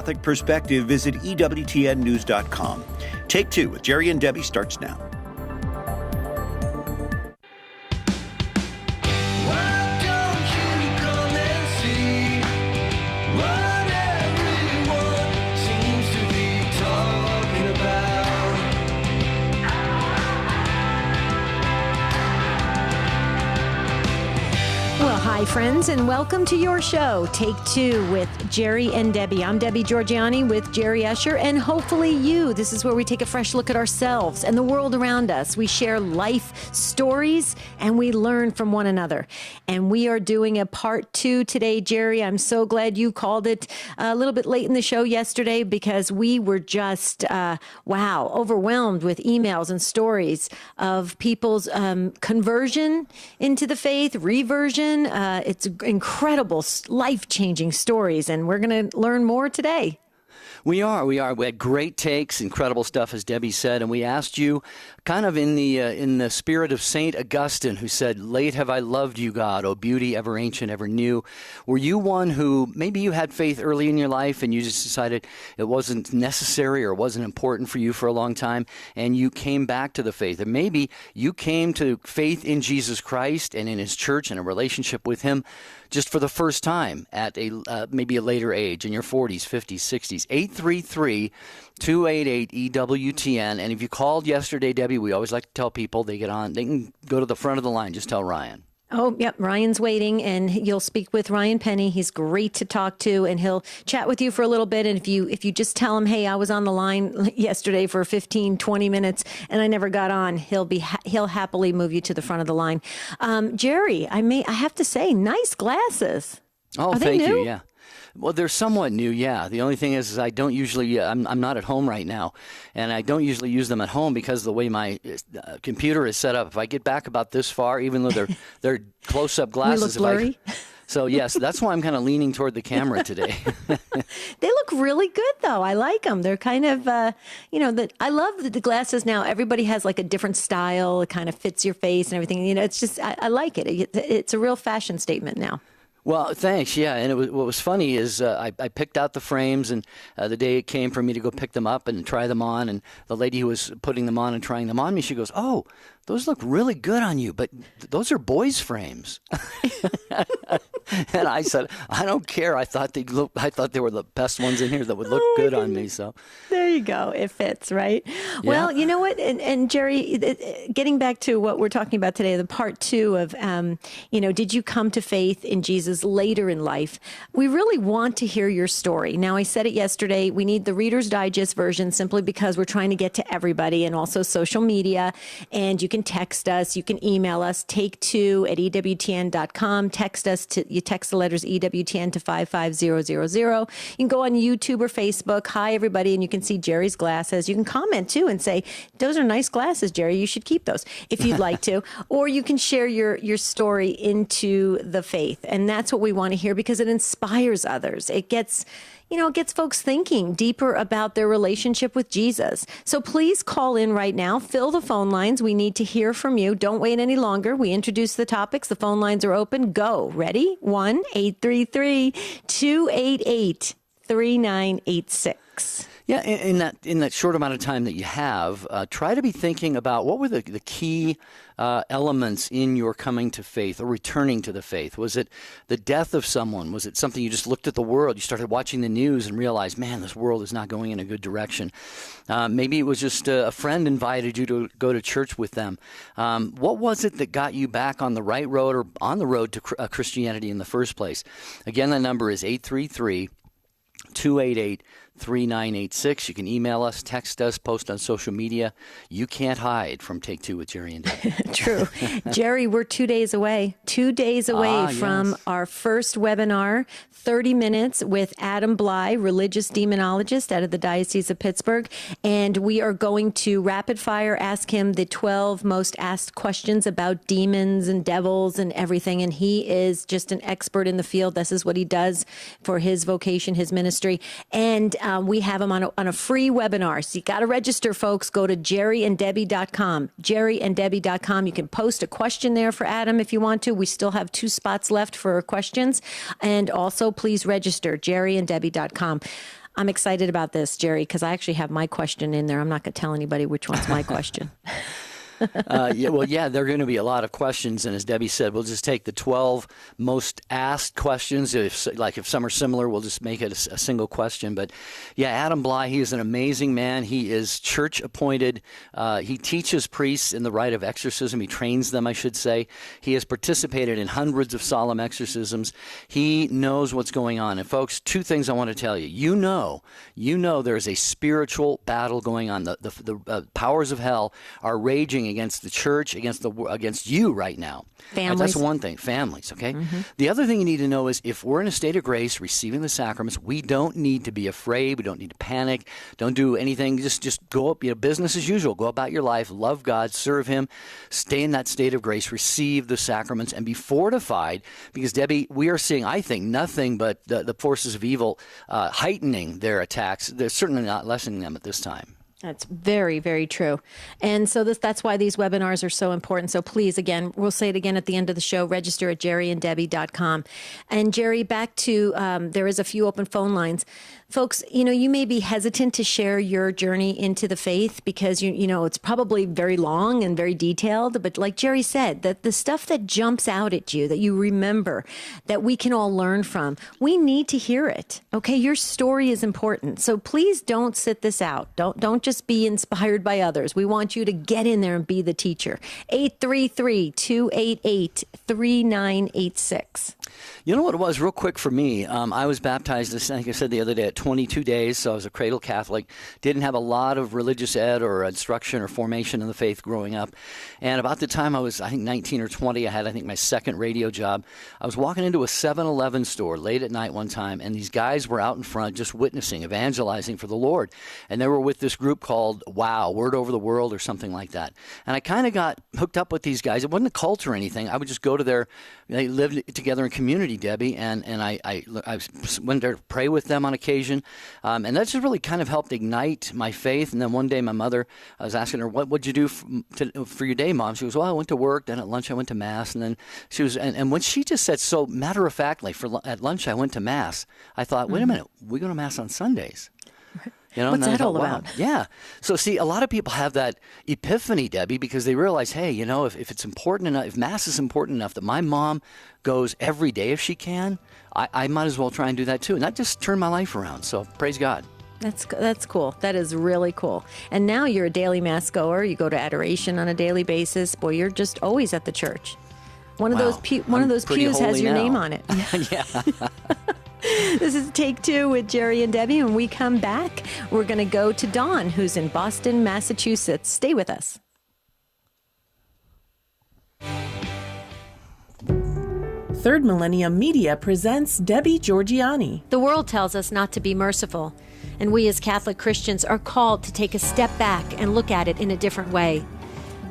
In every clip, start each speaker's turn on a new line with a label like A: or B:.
A: Catholic perspective, visit EWTNnews.com. Take Two with Jerry and Debbie starts now.
B: Hi, friends, and welcome to your show, Take Two with Jerry and Debbie. I'm Debbie Georgiani with Jerry Usher, and hopefully you. This is where we take a fresh look at ourselves and the world around us. We share life stories, and we learn from one another. And we are doing a part 2 today, Jerry. I'm so glad you called it a little bit late in the show yesterday because we were just, overwhelmed with emails and stories of people's conversion into the faith, reversion. It's incredible, life-changing stories, and we're going to learn more today.
C: We are. We had great takes, incredible stuff, as Debbie said, and we asked you, kind of in the spirit of Saint Augustine, who said, "Late have I loved you, God, O beauty ever ancient, ever new." Were you one who maybe you had faith early in your life, and you just decided it wasn't necessary or wasn't important for you for a long time, and you came back to the faith? Or maybe you came to faith in Jesus Christ and in His church and a relationship with Him just for the first time at maybe a later age, in your 40s, 50s, 60s. 833-288-EWTN. And if you called yesterday, Debbie, we always like to tell people they can go to the front of the line. Just tell Ryan.
B: Oh, yep. Ryan's waiting, and you'll speak with Ryan Penny. He's great to talk to, and he'll chat with you for a little bit. And if you just tell him, hey, I was on the line yesterday for 15, 20 minutes, and I never got on, he'll happily move you to the front of the line. Jerry, I have to say, nice glasses.
C: Oh, thank you. Yeah. Well, they're somewhat new, yeah. The only thing is I don't usually, I'm not at home right now, and I don't usually use them at home because of the way my computer is set up. If I get back about this far, even though they're close-up glasses.
B: We look blurry?
C: So, yes, that's why I'm kind of leaning toward the camera today.
B: They look really good, though. I like them. They're kind of, I love the glasses now. Everybody has like a different style. It kind of fits your face and everything. It's just, I like it. It's a real fashion statement now.
C: Well, thanks. Yeah, and what was funny is I picked out the frames, and the day it came for me to go pick them up and try them on, and the lady who was putting them on and trying them on me, she goes, "Oh, those look really good on you, but those are boys' frames." And I said, "I don't care. I thought they were the best ones in here that would look good on me." So
B: there you go. It fits, right? Yeah. Well, you know what? And Jerry, getting back to what we're talking about today, the part 2 of, did you come to faith in Jesus later in life? We really want to hear your story. Now, I said it yesterday. We need the Reader's Digest version simply because we're trying to get to everybody, and also social media. And you can text us. You can email us, take2@EWTN.com. Text us you text the letters EWTN to 55000. You can go on YouTube or Facebook. Hi, everybody. And you can see Jerry's glasses. You can comment, too, and say, those are nice glasses, Jerry. You should keep those if you'd like to. Or you can share your story into the faith. And that's what we want to hear because it inspires others. It gets folks thinking deeper about their relationship with Jesus. So please call in right now. Fill the phone lines. We need to hear from you. Don't wait any longer. We introduce the topics. The phone lines are open. Go. Ready? 1-833-288-3986.
C: Yeah, in that short amount of time that you have, try to be thinking about what were the key elements in your coming to faith or returning to the faith. Was it the death of someone? Was it something you just looked at the world? You started watching the news and realized, man, this world is not going in a good direction. Maybe it was just a friend invited you to go to church with them. What was it that got you back on the right road or on the road to Christianity in the first place? Again, the number is 833-288-3986. You can email us, text us, post on social media. You can't hide from Take Two with Jerry and Debbie.
B: True. Jerry, we're 2 days away. 2 days away from our first webinar, 30 minutes with Adam Bly, religious demonologist out of the Diocese of Pittsburgh. And we are going to rapid fire ask him the 12 most asked questions about demons and devils and everything. And he is just an expert in the field. This is what he does for his vocation, his ministry. And we have him on a free webinar. So you got to register, folks. Go to jerryanddebbie.com. jerryanddebbie.com. You can post a question there for Adam if you want to. We still have 2 spots left for questions. And also, please register, jerryanddebbie.com. I'm excited about this, Jerry, because I actually have my question in there. I'm not going to tell anybody which one's my question.
C: There are going to be a lot of questions, and as Debbie said, we'll just take the 12 most asked questions. If some are similar, we'll just make it a single question. But Adam Bly, he is an amazing man. He is church appointed. He teaches priests in the rite of exorcism. He trains them, I should say. He has participated in hundreds of solemn exorcisms. He knows what's going on. And folks, two things I want to tell you. You know there is a spiritual battle going on. The powers of hell are raging against the church, against you right now.
B: Families.
C: That's one thing. Families, okay? Mm-hmm. The other thing you need to know is if we're in a state of grace, receiving the sacraments, we don't need to be afraid. We don't need to panic. Don't do anything. Just go up, business as usual. Go about your life. Love God. Serve Him. Stay in that state of grace. Receive the sacraments and be fortified because, Debbie, we are seeing, I think, nothing but the forces of evil heightening their attacks. They're certainly not lessening them at this time.
B: That's very, very true. And so that's why these webinars are so important. So please, again, we'll say it again at the end of the show, register at jerryanddebbie.com. And Jerry, back to, there is a few open phone lines. Folks, you may be hesitant to share your journey into the faith because, it's probably very long and very detailed. But like Jerry said, that the stuff that jumps out at you, that you remember, that we can all learn from, we need to hear it. Okay, your story is important. So please don't sit this out. Don't just be inspired by others. We want you to get in there and be the teacher. 833-288-3986.
C: You know what it was real quick for me? I was baptized, I think I said the other day, at 22 days, so I was a cradle Catholic. Didn't have a lot of religious ed or instruction or formation in the faith growing up. And about the time I was, 19 or 20, I had, my second radio job. I was walking into a 7-Eleven store late at night one time, and these guys were out in front just witnessing, evangelizing for the Lord. And they were with this group called WOW, Word Over the World or something like that. And I kind of got hooked up with these guys. It wasn't a cult or anything. I would just go to they lived together in community, Debbie, and I went there to pray with them on occasion. And that just really kind of helped ignite my faith. And then one day my mother, I was asking her, what'd you do for your day, Mom? She goes, well, I went to work. Then at lunch I went to Mass. And then she was, and when she just said so matter-of-factly, at lunch I went to Mass, I thought, wait a minute, we go to Mass on Sundays.
B: What's that all about?
C: Yeah. So, see, a lot of people have that epiphany, Debbie, because they realize, hey, if it's important enough, if Mass is important enough that my mom goes every day if she can, I might as well try and do that too. And that just turned my life around. So, praise God.
B: That's cool. That is really cool. And now you're a daily Mass goer. You go to adoration on a daily basis. Boy, you're just always at the church. One of those pews has your name on it.
C: Yeah.
B: This is Take Two with Jerry and Debbie. When we come back, we're going to go to Dawn, who's in Boston, Massachusetts. Stay with us.
D: Third Millennium Media presents Debbie Georgianni.
B: The world tells us not to be merciful, and we as Catholic Christians are called to take a step back and look at it in a different way.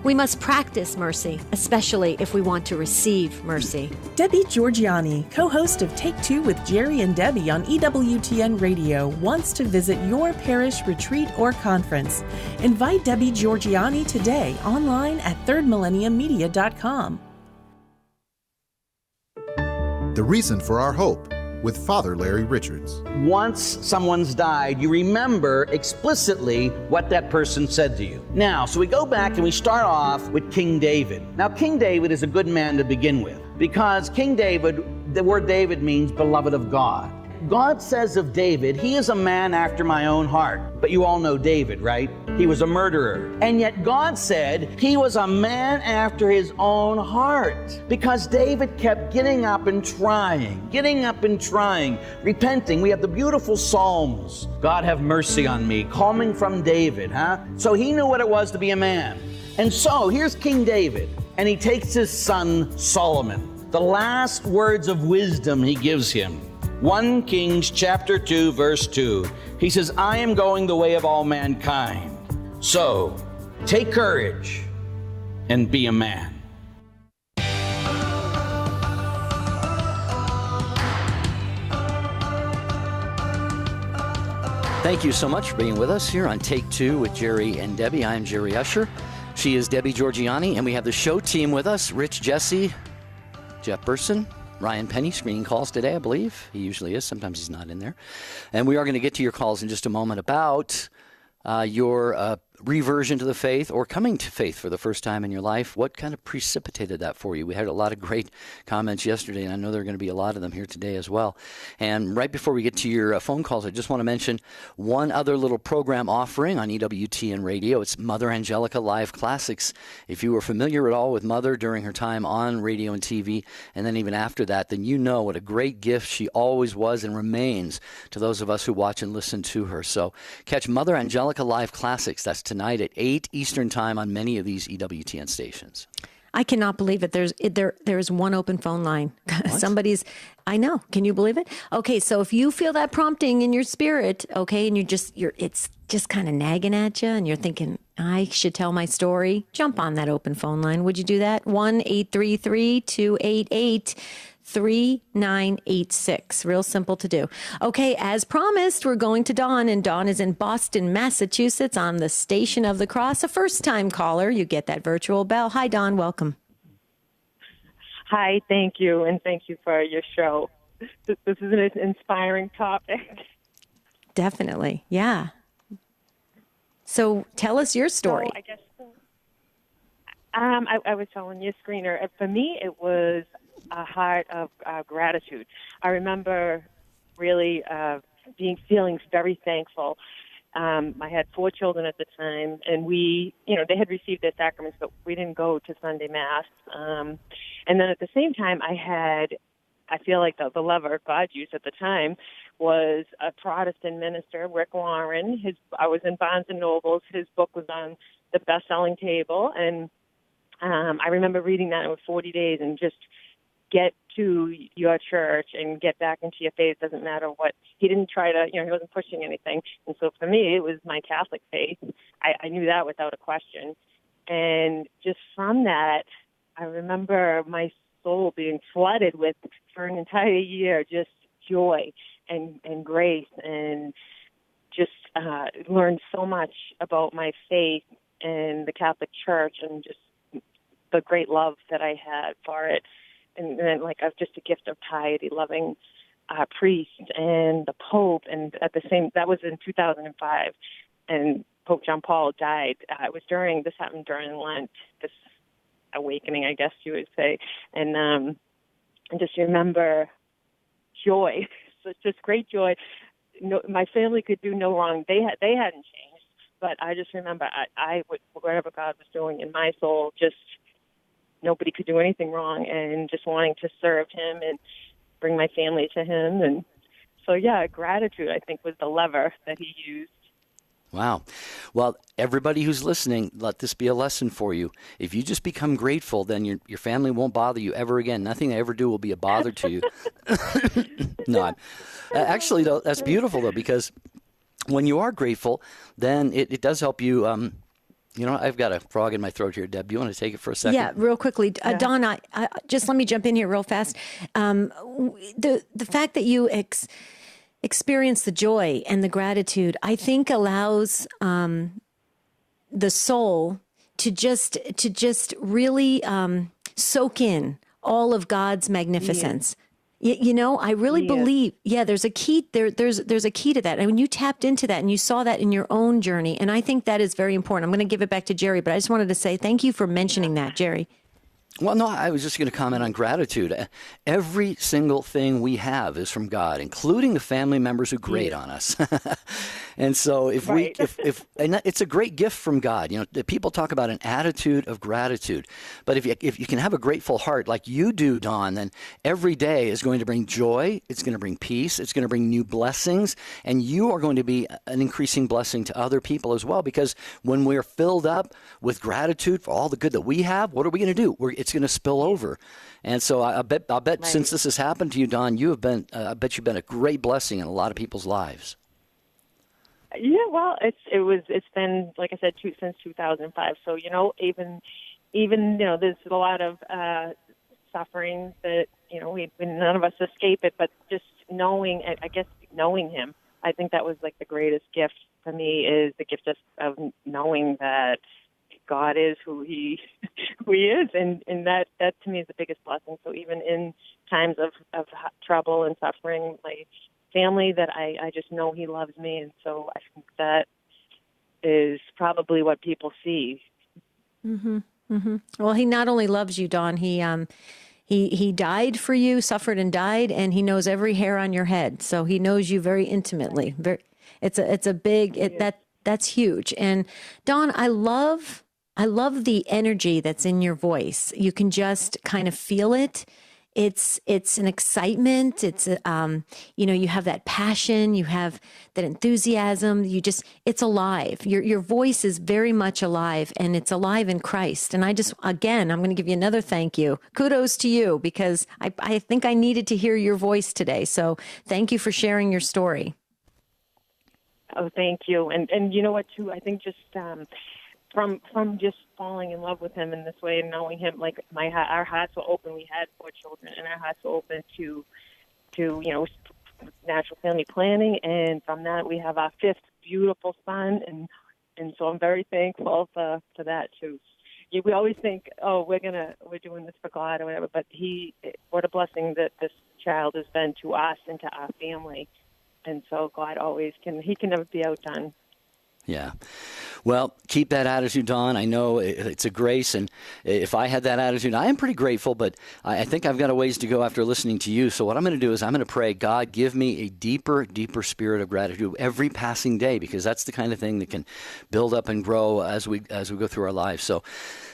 B: We must practice mercy, especially if we want to receive mercy.
D: Debbie Georgianni, co-host of Take Two with Jerry and Debbie on EWTN Radio, wants to visit your parish retreat or conference. Invite Debbie Georgianni today online at thirdmillenniummedia.com.
E: The Reason for Our Hope with Father Larry Richards.
F: Once someone's died, you remember explicitly what that person said to you. Now, so we go back and we start off with King David. Now, King David is a good man to begin with because King David, the word David means beloved of God. God says of David, he is a man after my own heart. But you all know David, right? He was a murderer. And yet God said he was a man after his own heart because David kept getting up and trying, repenting. We have the beautiful Psalms. God have mercy on me, coming from David, So he knew what it was to be a man. And so here's King David, and he takes his son Solomon. The last words of wisdom he gives him. 1 Kings chapter 2, verse 2. He says, I am going the way of all mankind. So, take courage and be a man.
C: Thank you so much for being with us here on Take Two with Jerry and Debbie. I am Jerry Usher. She is Debbie Georgianni, and we have the show team with us, Rich Jesse, Jeff Burson, Ryan Penny screening calls today, I believe. He usually is. Sometimes he's not in there. And we are going to get to your calls in just a moment about your reversion to the faith or coming to faith for the first time in your life. What kind of precipitated that for you? We had a lot of great comments yesterday, and I know there are going to be a lot of them here today as well. And right before we get to your phone calls, I just want to mention one other little program offering on EWTN Radio. It's Mother Angelica Live Classics. If you were familiar at all with Mother during her time on radio and TV, and then even after that, then you know what a great gift she always was and remains to those of us who watch and listen to her. So catch Mother Angelica Live Classics. That's tonight at 8 Eastern Time on many of these EWTN stations.
B: I cannot believe it. There's one open phone line. I know. Can you believe it? Okay, so if you feel that prompting in your spirit, okay, and it's just kind of nagging at you and you're thinking, I should tell my story, jump on that open phone line. Would you do that? 1-833-288-3986. Real simple to do. Okay, as promised, we're going to Dawn, and Dawn is in Boston, Massachusetts on the Station of the Cross. A first-time caller. You get that virtual bell. Hi, Dawn. Welcome.
G: Hi, thank you, and thank you for your show. This is an inspiring topic.
B: Definitely, yeah. So tell us your story.
G: So I guess I was telling your screener. For me, it was a heart of gratitude. I remember really feeling very thankful. I had 4 children at the time, and they had received their sacraments, but we didn't go to Sunday Mass. And then at the same time, I feel like the lever God used at the time was a Protestant minister, Rick Warren. I was in Barnes and Nobles. His book was on the best-selling table, and I remember reading that. It was 40 days, and just get to your church and get back into your faith. Doesn't matter what. He didn't try to, he wasn't pushing anything. And so for me, it was my Catholic faith. I knew that without a question. And just from that, I remember my soul being flooded with, for an entire year, just joy and grace, and just learned so much about my faith and the Catholic Church, and just the great love that I had for it. And then, just a gift of piety, loving priest and the Pope. And that was in 2005, and Pope John Paul died. This happened during Lent, this awakening, I guess you would say. And I just remember joy, so just great joy. No, my family could do no wrong. They hadn't changed, but I just remember whatever God was doing in my soul, just nobody could do anything wrong, and just wanting to serve him and bring my family to him. And so, gratitude, I think, was the lever that he used.
C: Wow. Well, everybody who's listening, let this be a lesson for you. If you just become grateful, then your family won't bother you ever again. Nothing they ever do will be a bother to you. No, actually, though, that's beautiful, though, because when you are grateful, then it does help you. I've got a frog in my throat here, Deb. Do you want to take it for a second?
B: Yeah, real quickly. Dawn, just let me jump in here real fast. The fact that you experience the joy and the gratitude, I think allows the soul to just really soak in all of God's magnificence. Yeah. I really believe, there's a key there's a key to that. And when you tapped into that and you saw that in your own journey, and I think that is very important. I'm going to give it back to Jerry, but I just wanted to say thank you for mentioning that, Jerry.
C: Well, no, I was just going to comment on gratitude. Every single thing we have is from God, including the family members who grate on us. And so if it's a great gift from God. People talk about an attitude of gratitude. But if you can have a grateful heart like you do, Dawn, then every day is going to bring joy. It's going to bring peace. It's going to bring new blessings. And you are going to be an increasing blessing to other people as well. Because when we're filled up with gratitude for all the good that we have, what are we going to do? It's going to spill over. And so I'll bet since this has happened to you, Dawn, you have been, I bet you've been a great blessing in a lot of people's lives.
G: Yeah, well, it's been, like I said, since 2005. So, even there's a lot of suffering that, none of us escape it, but just knowing him, I think that was like the greatest gift for me, is the gift of knowing that God is who who he is, and that to me is the biggest blessing. So even in times of trouble and suffering, my family, that I just know he loves me, and so I think that is probably what people see.
B: Mm-hmm. Mm-hmm. Well, he not only loves you, Dawn, he died for you, suffered and died, and he knows every hair on your head. So he knows you very intimately. It's a big that's huge. And Dawn, I love the energy that's in your voice. You can just kind of feel it. It's an excitement. It's you have that passion, you have that enthusiasm. It's alive. Your voice is very much alive, and it's alive in Christ. And I'm going to give you another thank you. Kudos to you, because I think I needed to hear your voice today. So thank you for sharing your story.
G: Oh, thank you. And you know what, too? I think just from just falling in love with him in this way and knowing him, like our hearts were open. We had 4 children, and our hearts were open to natural family planning. And from that, we have our 5th beautiful son, and so I'm very thankful for that too. We always think, oh, we're doing this for God or whatever, but what a blessing that this child has been to us and to our family. And so God he can never be outdone.
C: Yeah. Well, keep that attitude, Dawn. I know it's a grace, and if I had that attitude, I am pretty grateful, but I think I've got a ways to go after listening to you. So what I'm going to do is I'm going to pray, God, give me a deeper, deeper spirit of gratitude every passing day, because that's the kind of thing that can build up and grow as we go through our lives. So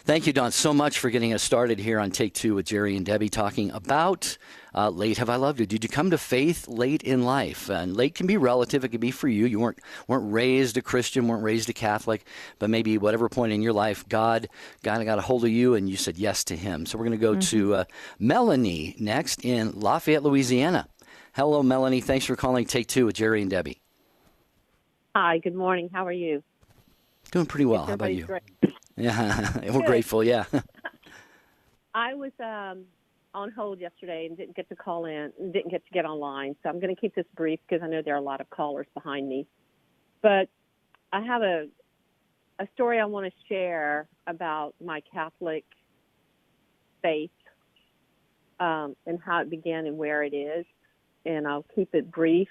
C: thank you, Dawn, so much for getting us started here on Take Two with Jerry and Debbie, talking about late have I loved you. Did you come to faith late in life? And late can be relative. It can be for you. You weren't raised a Christian, weren't raised a Catholic, but maybe whatever point in your life, God got a hold of you and you said yes to him. So we're going to go to Melanie next in Lafayette, Louisiana. Hello, Melanie. Thanks for calling Take Two with Jerry and Debbie.
H: Hi, good morning. How are you?
C: Doing pretty well. How about you?
H: Great.
C: Yeah, we're grateful, yeah.
H: I was on hold yesterday and didn't get to call in and didn't get to get online. So I'm going to keep this brief because I know there are a lot of callers behind me. But I have a story I want to share about my Catholic faith and how it began and where it is. And I'll keep it brief.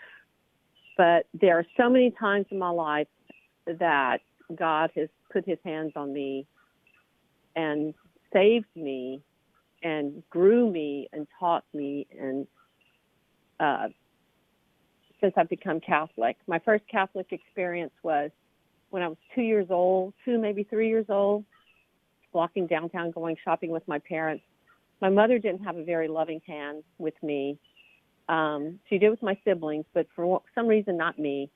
H: But there are so many times in my life that God has put his hands on me and saved me and grew me and taught me, and since I've become Catholic. My first Catholic experience was when I was 2 years old, maybe 3 years old, walking downtown, going shopping with my parents. My mother didn't have a very loving hand with me. She did with my siblings, but for some reason, not me.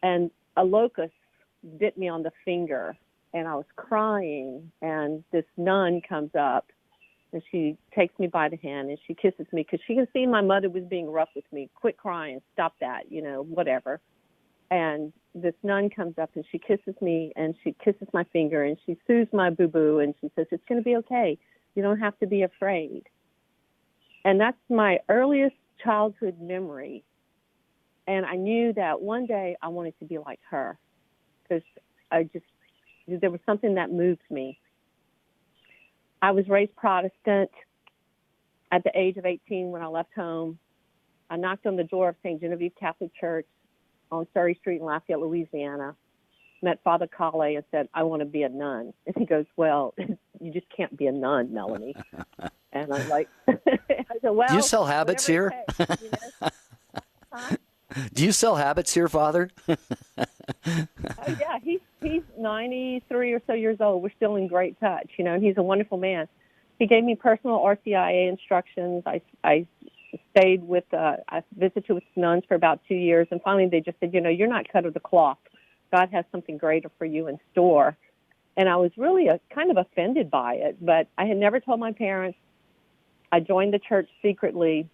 H: And a locust bit me on the finger, and I was crying, and this nun comes up, and she takes me by the hand, and she kisses me, because she can see my mother was being rough with me. Quit crying, stop that, whatever. And this nun comes up, and she kisses me, and she kisses my finger, and she soothes my boo-boo, and she says, it's going to be okay. You don't have to be afraid. And that's my earliest childhood memory. And I knew that one day I wanted to be like her, because there was something that moved me. I was raised Protestant. At the age of 18, when I left home, I knocked on the door of St. Genevieve Catholic Church on Surrey Street in Lafayette, Louisiana, met Father Calle and said, I want to be a nun. And he goes, well, you just can't be a nun, Melanie. And I'm like, I said, well,
C: do you sell habits here?
H: Huh?
C: Do you sell habits here, Father?
H: Oh, yeah, he's 93 or so years old. We're still in great touch, and he's a wonderful man. He gave me personal RCIA instructions. I stayed I visited with nuns for about 2 years, and finally they just said, you're not cut of the cloth. God has something greater for you in store. And I was really kind of offended by it, but I had never told my parents. I joined the church secretly,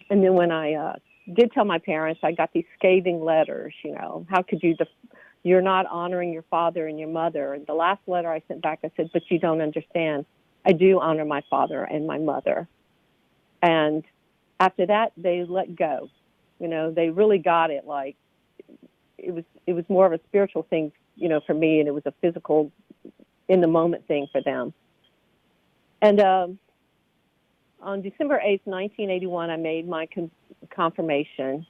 H: and then when I did tell my parents, I got these scathing letters, how could you're not honoring your father and your mother. And the last letter I sent back, I said, but you don't understand. I do honor my father and my mother. And after that, they let go. They really got it. Like, it was more of a spiritual thing, for me, and it was a physical in the moment thing for them. And on December 8th, 1981, I made my confirmation.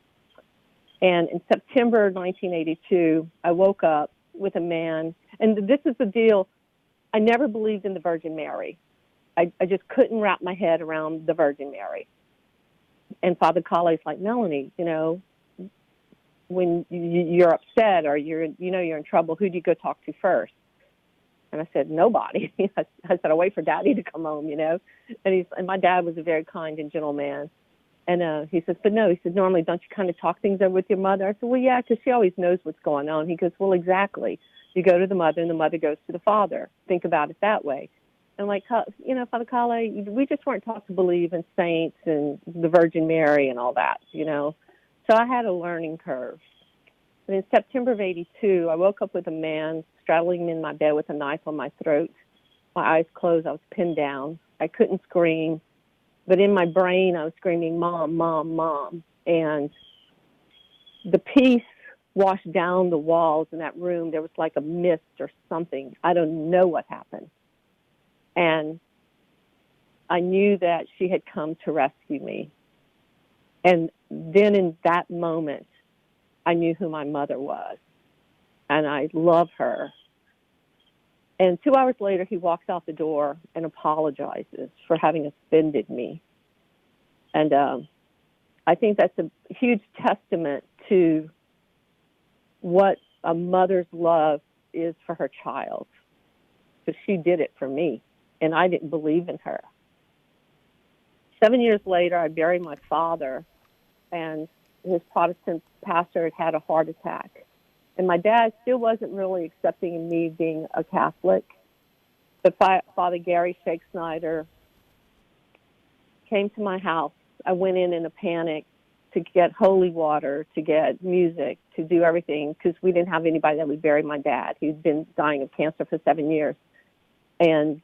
H: And in September 1982, I woke up with a man. And this is the deal. I never believed in the Virgin Mary. I just couldn't wrap my head around the Virgin Mary. And Father Colley's like, Melanie, you know, when you're upset or you're in trouble, who do you go talk to first? And I said, nobody. I said, I wait for Daddy to come home, you know. And my dad was a very kind and gentle man. And he says, but no, he said, normally don't you kind of talk things over with your mother? I said, well, yeah, because she always knows what's going on. He goes, well, exactly. You go to the mother and the mother goes to the father. Think about it that way. And like, you know, Father Colley, we just weren't taught to believe in saints and the Virgin Mary and all that, you know. So I had a learning curve. And in September of 82, I woke up with a man straddling in my bed with a knife on my throat. My eyes closed. I was pinned down. I couldn't scream. But in my brain, I was screaming, Mom, Mom, Mom. And the peace washed down the walls in that room. There was like a mist or something. I don't know what happened. And I knew that she had come to rescue me. And then in that moment, I knew who my mother was. And I love her. And 2 hours later, he walks out the door and apologizes for having offended me. And I think that's a huge testament to what a mother's love is for her child. Because she did it for me, and I didn't believe in her. 7 years later, I buried my father, and his Protestant pastor had a heart attack. And my dad still wasn't really accepting me being a Catholic. But Father Gary Shake Snyder came to my house. I went in a panic to get holy water, to get music, to do everything, because we didn't have anybody that would bury my dad. He'd been dying of cancer for 7 years. And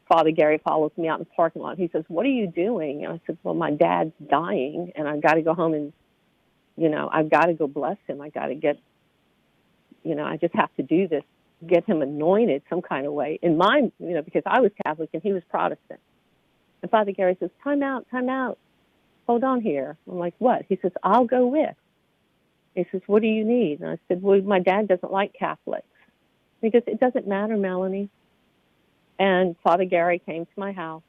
H: Father Gary follows me out in the parking lot. He says, what are you doing? And I said, well, my dad's dying, and I've got to go home and, you know, I've got to go bless him. I got to get, you know, I just have to do this, get him anointed some kind of way. In my, you know, because I was Catholic and he was Protestant. And Father Gary says, time out. Hold on here. I'm like, what? He says, I'll go with. He says, what do you need? And I said, well, my dad doesn't like Catholics. He goes, it doesn't matter, Melanie. And Father Gary came to my house,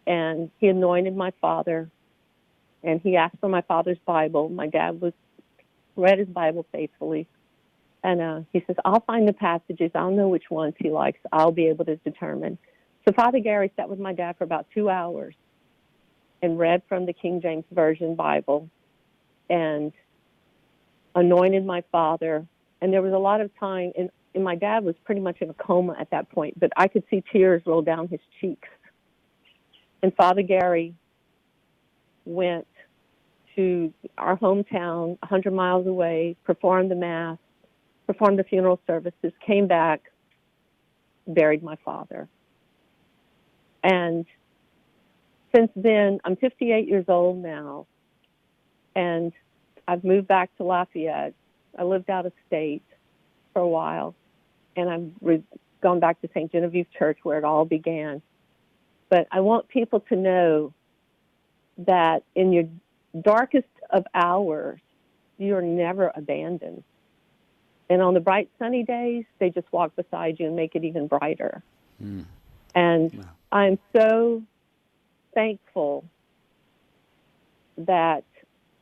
H: and he anointed my father, and he asked for my father's Bible. My dad read his Bible faithfully. And he says, I'll find the passages. I'll know which ones he likes. I'll be able to determine. So Father Gary sat with my dad for about 2 hours and read from the King James Version Bible and anointed my father. And there was a lot of time, and my dad was pretty much in a coma at that point, but I could see tears roll down his cheeks. And Father Gary went to our hometown, 100 miles away, performed the Mass, performed the funeral services, came back, buried my father. And since then, I'm 58 years old now, and I've moved back to Lafayette. I lived out of state for a while, and I've gone back to St. Genevieve Church where it all began. But I want people to know that in your darkest of hours, you're never abandoned. And on the bright, sunny days, they just walk beside you and make it even brighter. Mm. And wow. I'm so thankful that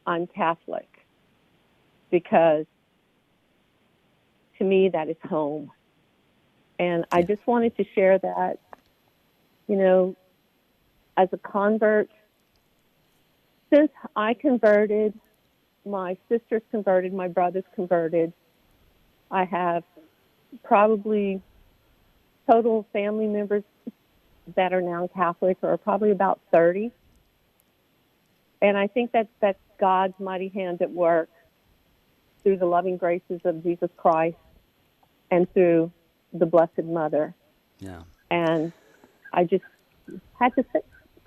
H: I'm Catholic, because to me, that is home. And I just wanted to share that, you know, as a convert, since I converted, my sisters converted, my brothers converted, I have probably total family members that are now Catholic are probably about 30. And I think that's God's mighty hand at work through the loving graces of Jesus Christ and through the Blessed Mother.
C: Yeah.
H: And I just had to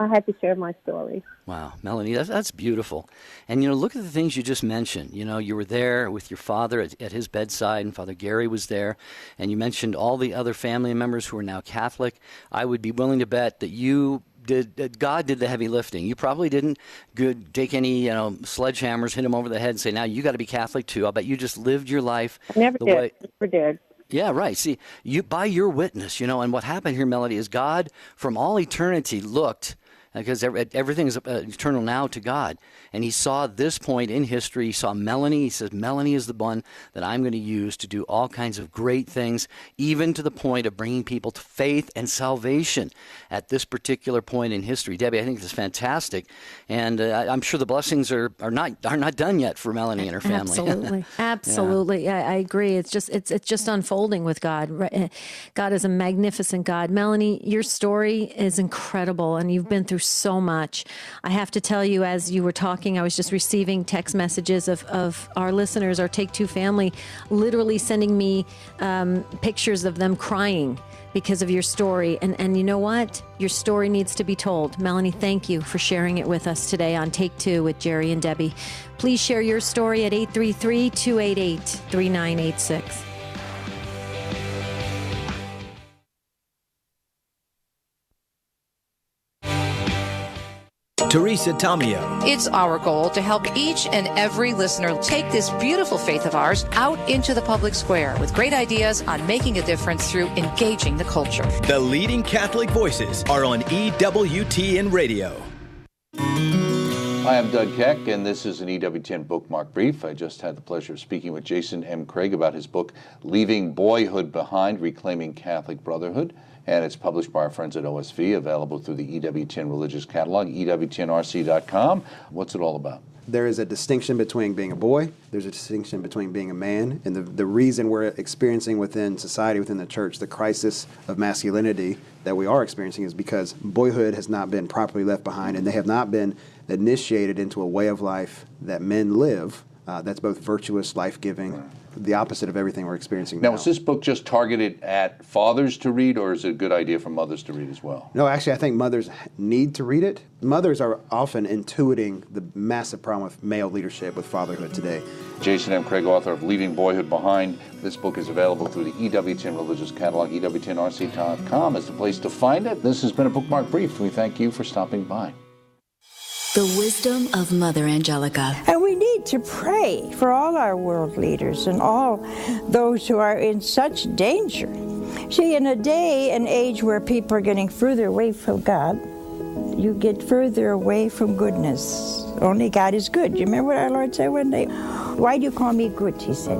H: I had to share my story.
C: Wow, Melanie, that's beautiful. And, look at the things you just mentioned. You were there with your father at his bedside, and Father Gary was there. And you mentioned all the other family members who are now Catholic. I would be willing to bet that God did the heavy lifting. You probably didn't take any, sledgehammers, hit him over the head and say, now you got to be Catholic too. I'll bet you just lived your life.
H: I never did.
C: Yeah, right. See, by your witness, and what happened here, Melody, is God from all eternity looked, because everything is eternal now to God. And he saw this point in history. He saw Melanie. He says, Melanie is the one that I'm going to use to do all kinds of great things, even to the point of bringing people to faith and salvation at this particular point in history. Debbie, I think this is fantastic. And I'm sure the blessings are not done yet for Melanie and her family.
B: Absolutely. Absolutely. Yeah. I agree. It's just unfolding with God. God is a magnificent God. Melanie, your story is incredible, and you've been through so much. I have to tell you, as you were talking, I was just receiving text messages of our listeners, our Take Two family, literally sending me pictures of them crying because of your story. And you know what? Your story needs to be told. Melanie, thank you for sharing it with us today on Take Two with Jerry and Debbie. Please share your story at 833-288-3986.
I: Teresa Tomeo.
J: It's our goal to help each and every listener take this beautiful faith of ours out into the public square with great ideas on making a difference through engaging the culture.
I: The leading Catholic voices are on EWTN Radio.
K: Hi, I'm Doug Keck, and this is an EWTN Bookmark Brief. I just had the pleasure of speaking with Jason M. Craig about his book, Leaving Boyhood Behind, Reclaiming Catholic Brotherhood. And it's published by our friends at OSV, available through the EWTN Religious Catalog, EWTNRC.com. What's it all about?
L: There is a distinction between being a boy, there's a distinction between being a man, and the reason we're experiencing within society, within the church, the crisis of masculinity that we are experiencing is because boyhood has not been properly left behind, and they have not been initiated into a way of life that men live that's both virtuous, life-giving, the opposite of everything we're experiencing now.
K: Now, is this book just targeted at fathers to read, or is it a good idea for mothers to read as well?
L: No, actually, I think mothers need to read it. Mothers are often intuiting the massive problem with male leadership with fatherhood today.
K: Jason M. Craig, author of Leaving Boyhood Behind. This book is available through the EWTN Religious Catalog. EWTNRC.com is the place to find it. This has been a Bookmark Brief. We thank you for stopping by.
M: The wisdom of Mother Angelica.
N: And we need to pray for all our world leaders and all those who are in such danger. See, in a day and age where people are getting further away from God, you get further away from goodness. Only God is good. You remember what our Lord said one day? Why do you call me good, he said.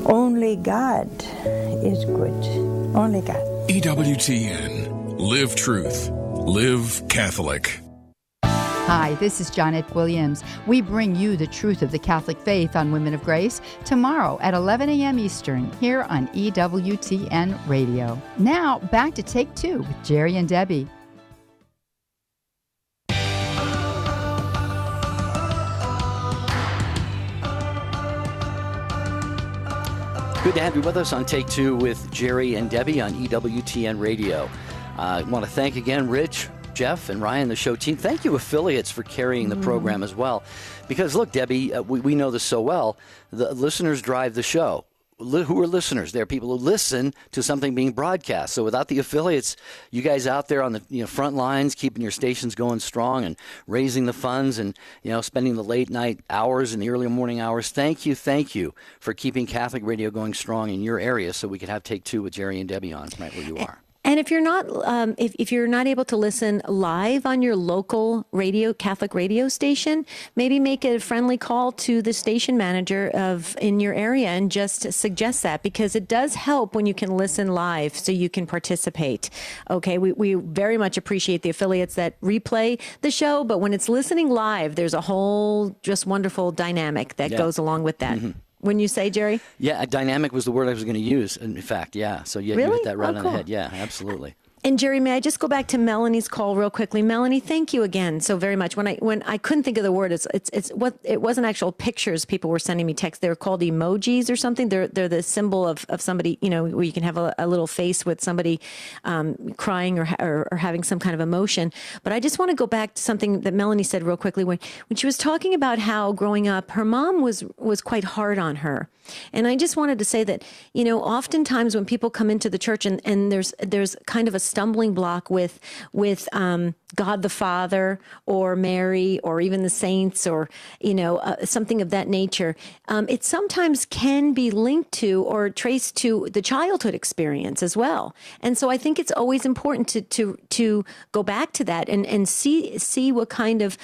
N: Only God is good. Only God.
O: EWTN. Live truth. Live Catholic.
P: Hi, this is Johnette Williams. We bring you the truth of the Catholic faith on Women of Grace tomorrow at 11 a.m. Eastern here on EWTN Radio. Now, back to Take Two with Jerry and Debbie.
C: Good to have you with us on Take Two with Jerry and Debbie on EWTN Radio. I want to thank again Rich, Jeff, and Ryan, the show team. Thank you, affiliates, for carrying the program as well. Because, look, Debbie, we know this so well. The listeners drive the show. Who are listeners? They're people who listen to something being broadcast. So without the affiliates, you guys out there on the front lines, keeping your stations going strong and raising the funds and spending the late night hours and the early morning hours. Thank you for keeping Catholic radio going strong in your area, so we could have Take Two with Jerry and Debbie on right where you are.
B: And if you're not, if you're not able to listen live on your local Catholic radio station, maybe make a friendly call to the station manager in your area and just suggest that, because it does help when you can listen live, so you can participate. Okay, we very much appreciate the affiliates that replay the show, but when it's listening live, there's a whole just wonderful dynamic that goes along with that. Mm-hmm. When you say, Jerry?
C: Yeah, dynamic was the word I was going to use, in fact, yeah. So you hit that right on the head. Yeah, absolutely.
B: And Jerry, may I just go back to Melanie's call real quickly? Melanie, thank you again so very much. When I couldn't think of the word, it wasn't actual pictures. People were sending me texts. They were called emojis or something. They're the symbol of somebody, where you can have a little face with somebody crying or having some kind of emotion. But I just want to go back to something that Melanie said real quickly when she was talking about how growing up, her mom was quite hard on her. And I just wanted to say that, oftentimes when people come into the church and there's kind of a stumbling block with God the Father or Mary or even the saints or, something of that nature, it sometimes can be linked to or traced to the childhood experience as well. And so I think it's always important to go back to that and see what kind of,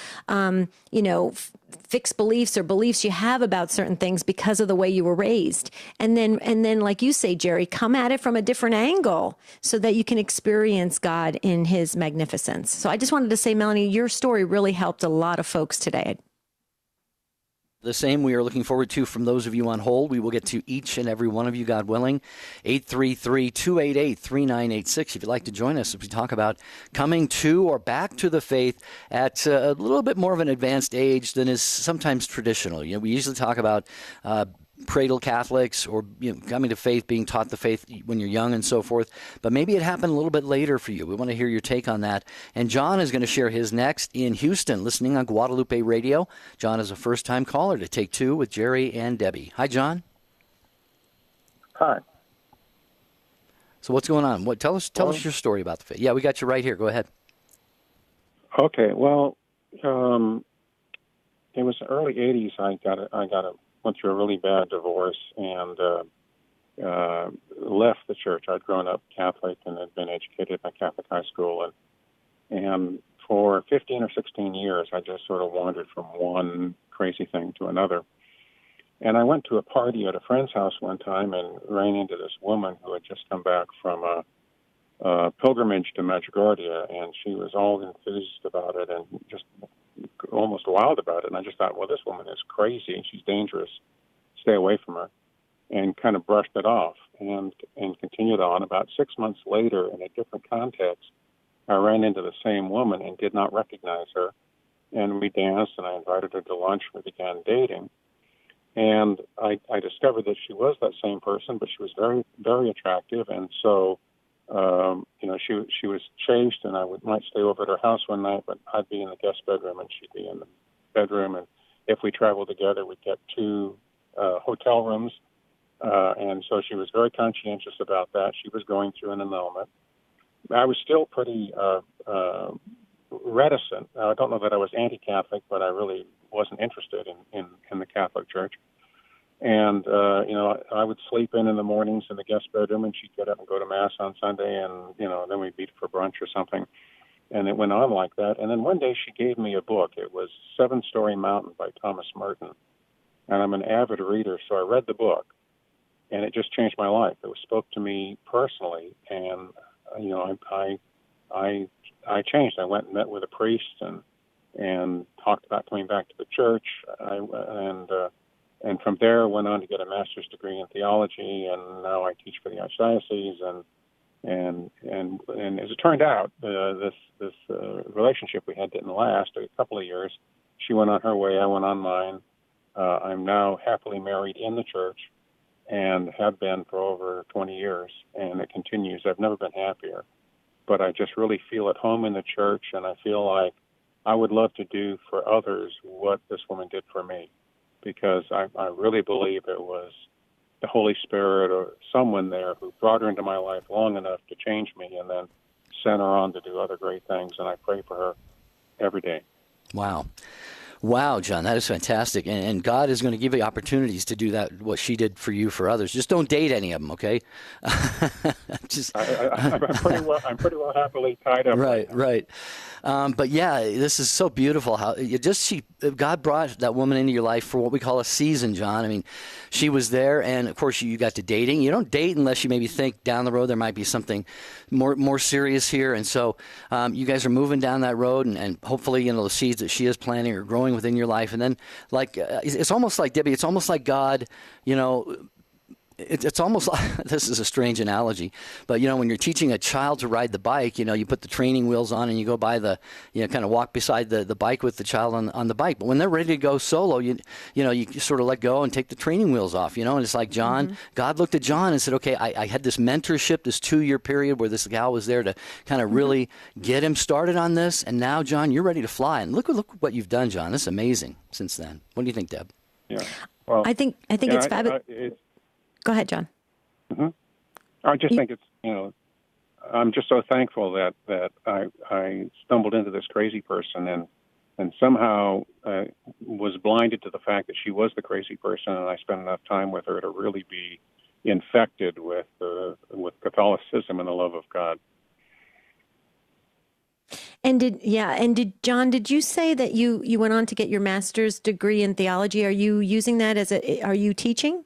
B: fixed beliefs or beliefs you have about certain things because of the way you were raised. And then, like you say, Jerry, come at it from a different angle so that you can experience God in his magnificence. So I just wanted to say, Melanie, your story really helped a lot of folks today.
C: The same we are looking forward to from those of you on hold. We will get to each and every one of you, God willing. 833-288-3986 if you'd like to join us as we talk about coming to or back to the faith at a little bit more of an advanced age than is sometimes traditional. We usually talk about cradle Catholics or coming to faith, being taught the faith when you're young and so forth. But maybe it happened a little bit later for you. We want to hear your take on that. And John is going to share his next in Houston, listening on Guadalupe Radio. John is a first-time caller to Take Two with Jerry and Debbie. Hi, John.
Q: Hi.
C: So what's going on? Tell us your story about the faith. Yeah, we got you right here. Go ahead.
Q: Okay. Well, it was the early '80s. I went through a really bad divorce and left the church. I'd grown up Catholic and had been educated at Catholic high school, and for 15 or 16 years, I just sort of wandered from one crazy thing to another. And I went to a party at a friend's house one time and ran into this woman who had just come back from a pilgrimage to Medjugorje, and she was all enthused about it and just almost wild about it. And I just thought, well, this woman is crazy and she's dangerous. Stay away from her. And kind of brushed it off and continued on. About 6 months later, in a different context, I ran into the same woman and did not recognize her. And we danced, and I invited her to lunch. We began dating. And I discovered that she was that same person, but she was very, very attractive. And so, she was changed, and I might stay over at her house one night, but I'd be in the guest bedroom, and she'd be in the bedroom. And if we traveled together, we'd get 2 hotel rooms. And so she was very conscientious about that. She was going through an annulment. I was still pretty reticent. I don't know that I was anti-Catholic, but I really wasn't interested in the Catholic Church. And, I would sleep in the mornings in the guest bedroom, and she'd get up and go to Mass on Sunday, and, then we'd meet for brunch or something. And it went on like that. And then one day she gave me a book. It was 7-Story Mountain by Thomas Merton. And I'm an avid reader, so I read the book, and it just changed my life. It spoke to me personally, and, I changed. I went and met with a priest and talked about coming back to the church. And from there, went on to get a master's degree in theology, and now I teach for the archdiocese. And as it turned out, this relationship we had didn't last a couple of years. She went on her way, I went on mine. I'm now happily married in the church, and have been for over 20 years, and it continues. I've never been happier, but I just really feel at home in the church, and I feel like I would love to do for others what this woman did for me, because I really believe it was the Holy Spirit or someone there who brought her into my life long enough to change me and then sent her on to do other great things, and I pray for her every day.
C: Wow. Wow, John, that is fantastic. And God is going to give you opportunities to do that, what she did for you, for others. Just don't date any of them, okay?
Q: I'm pretty well happily tied up.
C: Right. But yeah, this is so beautiful how God brought that woman into your life for what we call a season, John. I mean, she was there, and of course you got to dating. You don't date unless you maybe think down the road there might be something more serious here. And so you guys are moving down that road, and hopefully, the seeds that she is planting are growing within your life. And then, it's almost like, Debbie, it's almost like God, It's almost like, this is a strange analogy, but when you're teaching a child to ride the bike, you put the training wheels on and you go by kind of walk beside the bike with the child on the bike. But when they're ready to go solo, you sort of let go and take the training wheels off, and it's like John, God looked at John and said, okay, I had this mentorship, this 2-year period where this gal was there to kind of really get him started on this. And now, John, you're ready to fly. And look what you've done, John. This is amazing since then. What do you think, Deb?
Q: Yeah. Well,
B: I think it's fabulous. Go ahead, John.
Q: Mm-hmm. I just think it's, I'm just so thankful that I stumbled into this crazy person and somehow was blinded to the fact that she was the crazy person, and I spent enough time with her to really be infected with Catholicism and the love of God.
B: And John, did you say that you went on to get your master's degree in theology? Are you using that are you teaching?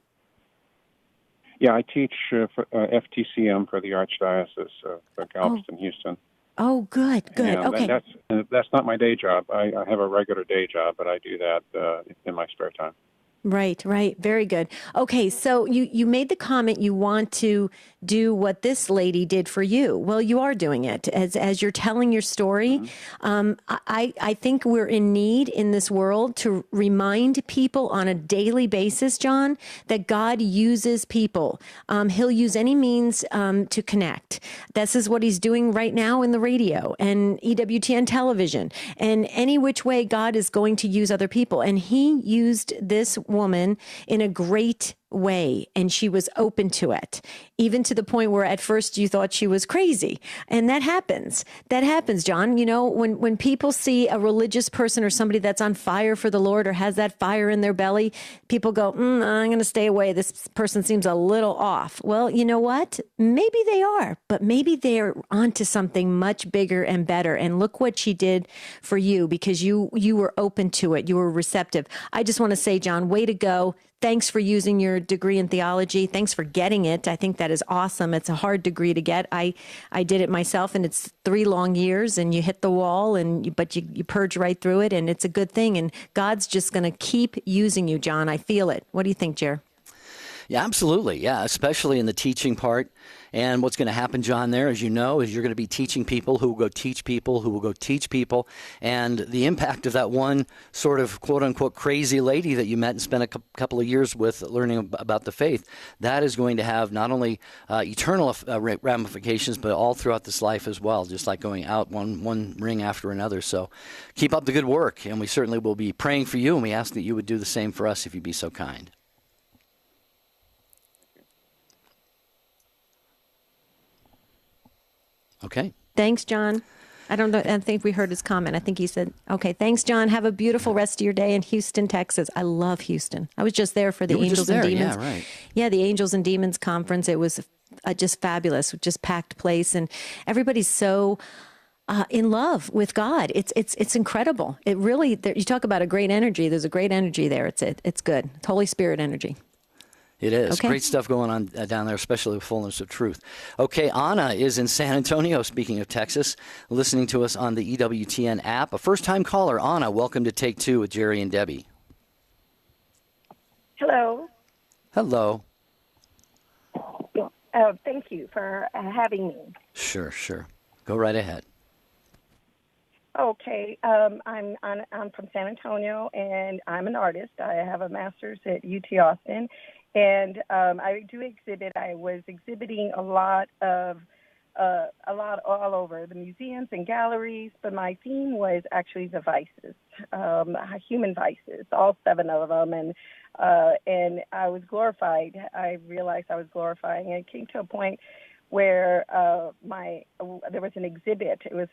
Q: Yeah, I teach for FTCM for the Archdiocese of Galveston, Houston.
B: Oh, good.
Q: And
B: Okay.
Q: That's not my day job. I have a regular day job, but I do that in my spare time.
B: Right. Very good. Okay, so you made the comment you want to do what this lady did for you. Well, you are doing it. As you're telling your story, I think we're in need in this world to remind people on a daily basis, John, that God uses people. He'll use any means to connect. This is what he's doing right now in the radio and EWTN television. And any which way God is going to use other people. And he used this woman in a great way, and she was open to it, even to the point where at first you thought she was crazy. And that happens, John. When people see a religious person or somebody that's on fire for the Lord or has that fire in their belly, people go, I'm going to stay away. This person seems a little off. Well, you know what? Maybe they are, but maybe they're onto something much bigger and better. And look what she did for you, because you were open to it. You were receptive. I just want to say, John, way to go. Thanks for using your degree in theology. Thanks for getting it. I think that is awesome. It's a hard degree to get. I did it myself, and it's 3 long years, and you hit the wall, but you purge right through it, and it's a good thing. And God's just going to keep using you, John. I feel it. What do you think, Jer?
C: Yeah, absolutely. Yeah, especially in the teaching part. And what's going to happen, John, there, as you know, is you're going to be teaching people who will go teach people who will go teach people. And the impact of that one sort of quote-unquote crazy lady that you met and spent a couple of years with learning about the faith, that is going to have not only eternal ramifications, but all throughout this life as well, just like going out one ring after another. So keep up the good work, and we certainly will be praying for you, and we ask that you would do the same for us if you'd be so kind. Okay.
B: Thanks, John. I don't know. I think we heard his comment. I think he said, okay, thanks, John. Have a beautiful rest of your day in Houston, Texas. I love Houston. I was just there for the Angels and Demons.
C: Yeah, right.
B: Yeah, the Angels and Demons conference. It was just fabulous, just packed place. And everybody's so in love with God. It's incredible. It really, you talk about a great energy. There's a great energy there. It's good. It's Holy Spirit energy.
C: It is.
B: Okay.
C: Great stuff going on down there, especially with Fullness of Truth. Okay, Anna is in San Antonio, speaking of Texas, listening to us on the EWTN app. A first-time caller. Anna, welcome to Take Two with Jerry and Debbie.
R: Hello.
C: Hello.
R: Thank you for having me.
C: Sure. Go right ahead.
R: Okay, I'm from San Antonio, and I'm an artist. I have a master's at UT Austin, and I do exhibit. I was exhibiting a lot all over the museums and galleries, but my theme was actually the vices, human vices, all 7 of them, and I was glorified. I realized I was glorifying, and it came to a point where there was an exhibit. It was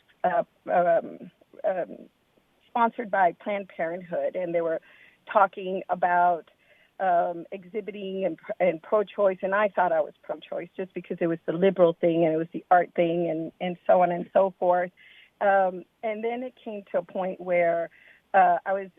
R: sponsored by Planned Parenthood, and they were talking about exhibiting and pro-choice, and I thought I was pro-choice just because it was the liberal thing and it was the art thing and so on and so forth. And then it came to a point where I was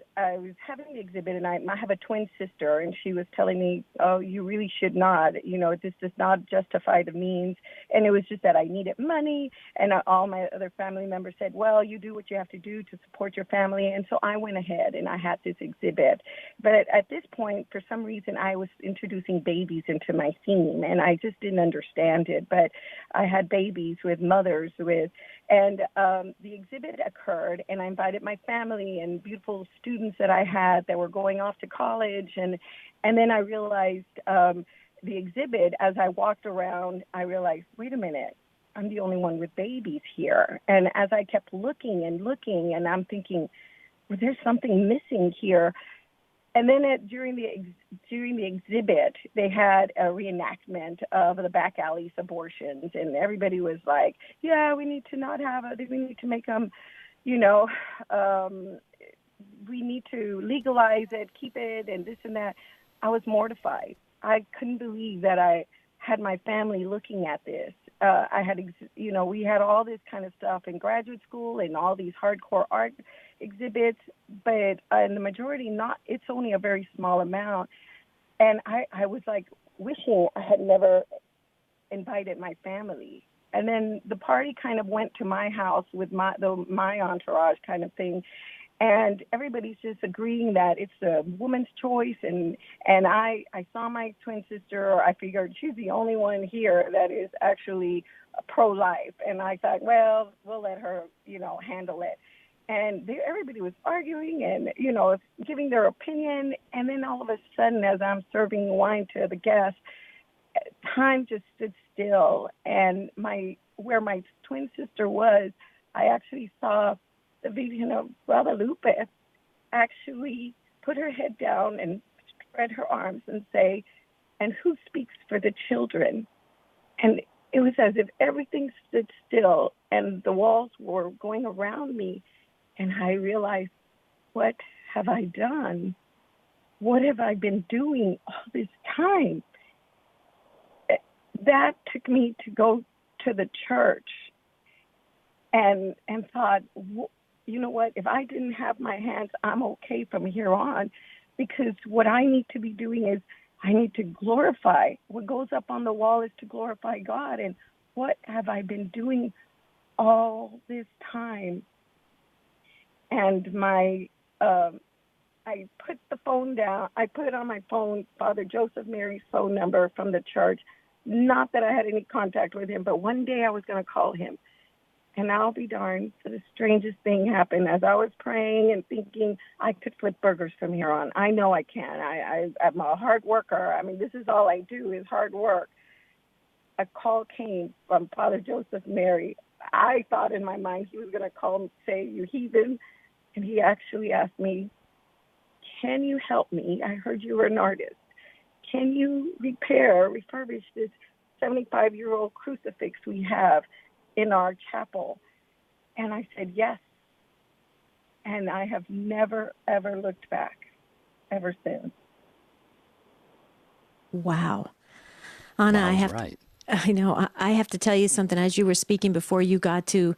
R: having the exhibit, and I have a twin sister, and she was telling me, "Oh, you really should not. You know, this does not justify the means." And it was just that I needed money, and all my other family members said, "Well, you do what you have to do to support your family." And so I went ahead and I had this exhibit. But at this point, for some reason, I was introducing babies into my theme, and I just didn't understand it. But I had babies with mothers with, and the exhibit occurred, and I invited my family and beautiful students that I had that were going off to college, and then I realized the exhibit, as I walked around, I realized, wait a minute, I'm the only one with babies here. And as I kept looking, and I'm thinking, well, there's something missing here. And then during the exhibit, they had a reenactment of the back alleys abortions, and everybody was like, "Yeah, we need to not have it. We need to make them, we need to legalize it, keep it, and this and that." I was mortified. I couldn't believe that I had my family looking at this. I had, we had all this kind of stuff in graduate school and all these hardcore art exhibits, but in the majority, it's only a very small amount. And I was like wishing I had never invited my family. And then the party kind of went to my house with my entourage kind of thing. And everybody's just agreeing that it's a woman's choice. And I saw my twin sister. I figured she's the only one here that is actually pro-life. And I thought, well, we'll let her, handle it. And everybody was arguing and, giving their opinion. And then all of a sudden, as I'm serving wine to the guests, time just stood still. And where my twin sister was, I actually saw the Virgin of Guadalupe actually put her head down and spread her arms and say, "And who speaks for the children?" And it was as if everything stood still and the walls were going around me. And I realized, what have I done? What have I been doing all this time? That took me to go to the church and thought, you know what, if I didn't have my hands, I'm okay from here on, because what I need to be doing is I need to glorify. What goes up on the wall is to glorify God. And what have I been doing all this time? And I put the phone down. I put on my phone Father Joseph Mary's phone number from the church. Not that I had any contact with him, but one day I was going to call him. And I'll be darned, the strangest thing happened. As I was praying and thinking, I could flip burgers from here on. I know I can. I'm a hard worker. I mean, this is all I do is hard work. A call came from Father Joseph Mary. I thought in my mind he was going to call and say, "You heathen." And he actually asked me, "Can you help me? I heard you were an artist. Can you refurbish this 75-year-old crucifix we have in our chapel?" And I said, yes. And I have never, ever looked back ever since.
B: Wow. Anna, I know. I have to tell you something. As you were speaking before you got to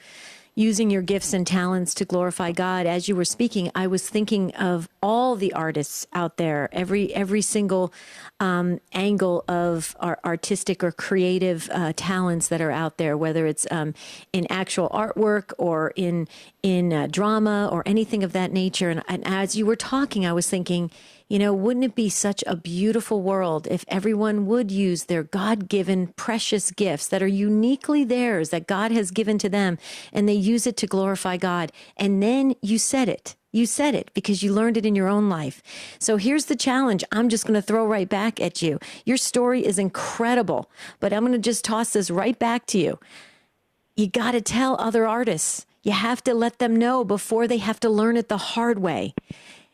B: using your gifts and talents to glorify God, as you were speaking, I was thinking of all the artists out there, every single angle of our artistic or creative talents that are out there, whether it's in actual artwork or in drama or anything of that nature. And as you were talking, I was thinking, wouldn't it be such a beautiful world if everyone would use their God-given precious gifts that are uniquely theirs, that God has given to them, and they use it to glorify God. And then you said it. You said it because you learned it in your own life. So here's the challenge. I'm just going to throw right back at you. Your story is incredible, but I'm going to just toss this right back to you. You got to tell other artists. You have to let them know before they have to learn it the hard way.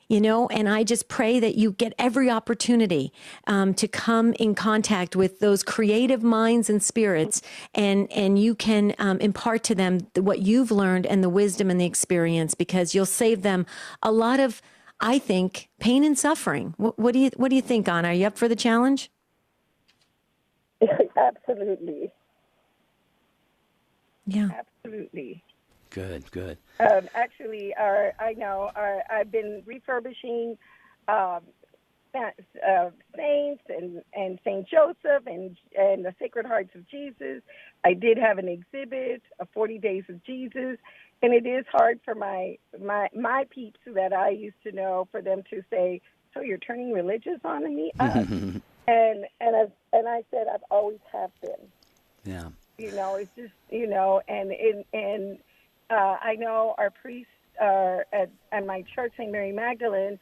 B: And I just pray that you get every opportunity to come in contact with those creative minds and spirits, and you can impart to them what you've learned and the wisdom and the experience, because you'll save them a lot of, I think, pain and suffering. What do you think, Anna? Are you up for the challenge?
R: Absolutely.
B: Yeah.
R: Absolutely.
C: Good, good.
R: Actually, I've been refurbishing saints and Saint Joseph and the Sacred Hearts of Jesus. I did have an exhibit of 40 Days of Jesus, and it is hard for my peeps that I used to know for them to say, "So you're turning religious on me?" and I said, "I've always have been."
C: Yeah.
R: It's just and I know our priests at my church, St. Mary Magdalene.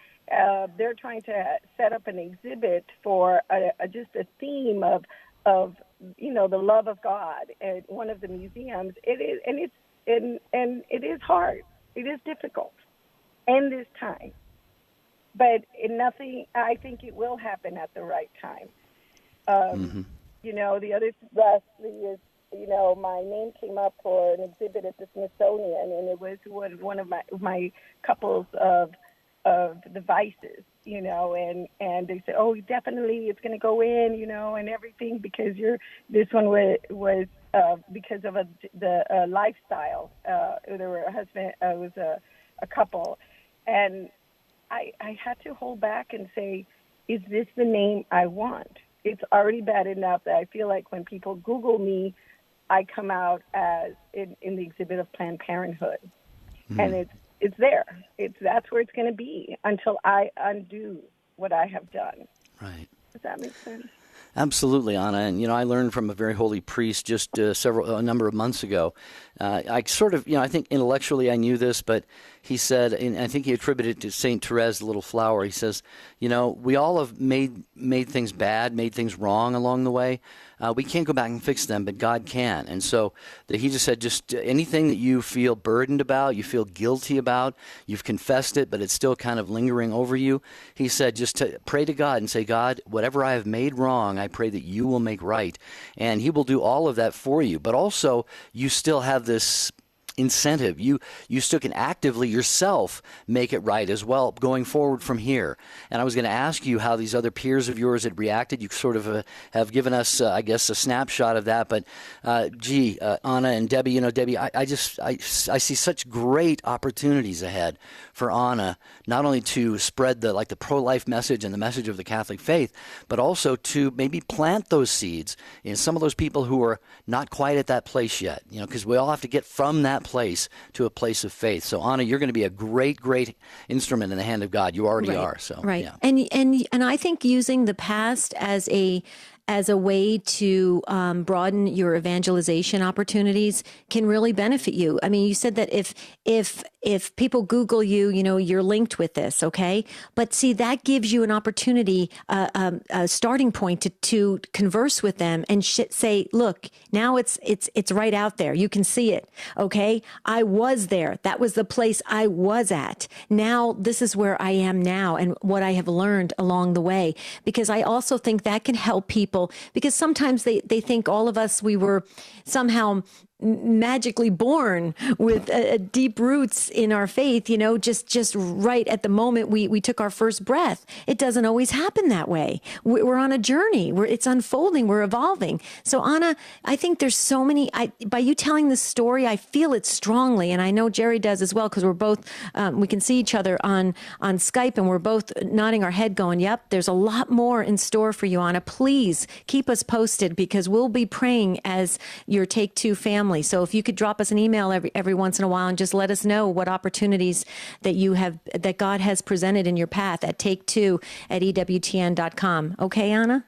R: They're trying to set up an exhibit for just a theme of the love of God at one of the museums. It is hard. It is difficult, and this time, but nothing. I think it will happen at the right time. The other lastly is, my name came up for an exhibit at the Smithsonian, and it was one of my couples of the vices, and they said, "Oh, definitely, it's going to go in, and everything because this one was because of the lifestyle. There were it was a couple, and I had to hold back and say, is this the name I want? It's already bad enough that I feel like when people Google me, I come out as in the exhibit of Planned Parenthood, and it's there. That's where it's going to be until I undo what I have done.
C: Right.
R: Does that make sense?
C: Absolutely, Anna. And, I learned from a very holy priest just a number of months ago. I sort of, I think intellectually I knew this, but he said, and I think he attributed it to St. Therese, the little flower. He says, we all have made things bad, made things wrong along the way. We can't go back and fix them, but God can. And so he just said, just anything that you feel burdened about, you feel guilty about, you've confessed it, but it's still kind of lingering over you. He said, just to pray to God and say, God, whatever I have made wrong, I pray that you will make right. And he will do all of that for you. But also, you still have this incentive. You still can actively yourself make it right as well going forward from here. And I was going to ask you how these other peers of yours had reacted. You sort of have given us, I guess, a snapshot of that. But Anna and Debbie, Debbie, I see such great opportunities ahead for Anna, not only to spread the pro-life message and the message of the Catholic faith, but also to maybe plant those seeds in some of those people who are not quite at that place yet. Because we all have to get from that place to a place of faith. So Anna, you're going to be a great instrument in the hand of God. You already are. So
B: right.
C: Yeah.
B: And I think using the past as a way to broaden your evangelization opportunities can really benefit you. I mean, you said that if people Google you, you're linked with this, okay? But see, that gives you an opportunity, a starting point to converse with them and say, look, now it's right out there. You can see it, okay? I was there. That was the place I was at. Now this is where I am now and what I have learned along the way. Because I also think that can help people, because sometimes they think all of us, we were somehow magically born with deep roots in our faith, just right at the moment we took our first breath. It doesn't always happen that way. We're on a journey. It's unfolding. We're evolving. So Anna, I think there's so many, by you telling this story, I feel it strongly. And I know Jerry does as well, because we're both, we can see each other on Skype, and we're both nodding our head going, yep, there's a lot more in store for you, Anna. Please keep us posted, because we'll be praying as your Take Two family. So if you could drop us an email every once in a while and just let us know what opportunities that God has presented in your path at take2@EWTN.com. Okay, Anna?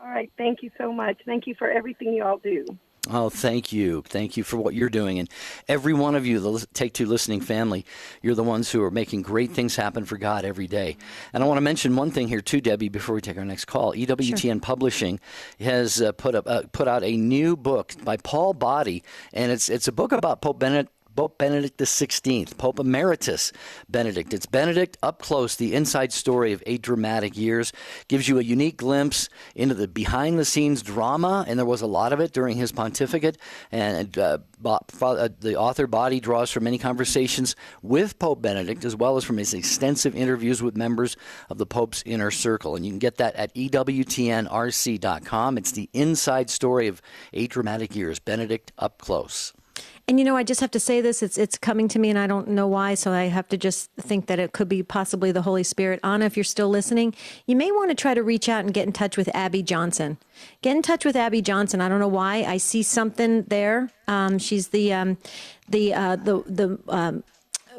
R: All right. Thank you so much. Thank you for everything you all do.
C: Oh, thank you. Thank you for what you're doing. And every one of you, the Take Two listening family, you're the ones who are making great things happen for God every day. And I want to mention one thing here too, Debbie, before we take our next call. EWTN Publishing has put out a new book by Paul Boddy, and it's a book about Pope Benedict XVI, Pope Emeritus Benedict. It's Benedict Up Close, the inside story of 8 dramatic years. Gives you a unique glimpse into the behind-the-scenes drama, and there was a lot of it during his pontificate. And the author Boddy draws from many conversations with Pope Benedict, as well as from his extensive interviews with members of the Pope's inner circle. And you can get that at EWTNRC.com. It's the inside story of 8 dramatic years, Benedict Up Close.
B: And I just have to say this, it's coming to me and I don't know why, so I have to just think that it could be possibly the Holy Spirit. Anna, if you're still listening, you may want to try to reach out and get in touch with Abby Johnson. Get in touch with Abby Johnson. I don't know why. I see something there. She's the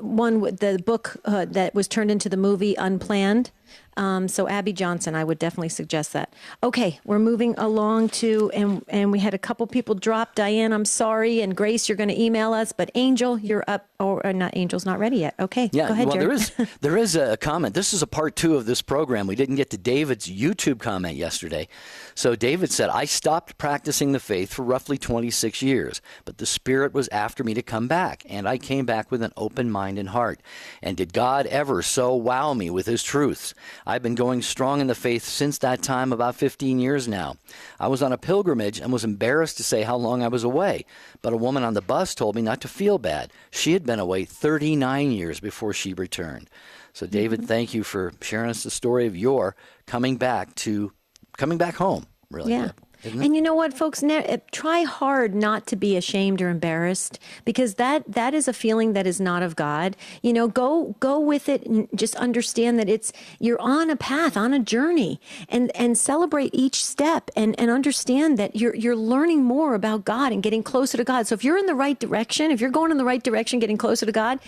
B: one with the book that was turned into the movie Unplanned. So Abby Johnson, I would definitely suggest that. Okay, we're moving along to, and we had a couple people drop. Diane, I'm sorry, and Grace, you're going to email us, but Angel, you're up, or not, Angel's not ready yet. Okay,
C: yeah,
B: go ahead,
C: well,
B: Jerry.
C: there is a comment. This is a part 2 of this program. We didn't get to David's YouTube comment yesterday. So David said, I stopped practicing the faith for roughly 26 years, but the Spirit was after me to come back, and I came back with an open mind and heart. And did God ever so wow me with his truths? I've been going strong in the faith since that time, about 15 years now. I was on a pilgrimage and was embarrassed to say how long I was away, but a woman on the bus told me not to feel bad. She had been away 39 years before she returned. So, David, thank you for sharing us the story of your coming back home, really.
B: Yeah. And you know what, folks? Try hard not to be ashamed or embarrassed, because that is a feeling that is not of God. Go with it and just understand that you're on a path, on a journey, and celebrate each step and understand that you're learning more about God and getting closer to God. So if you're in the right direction, if you're going in the right direction, getting closer to God,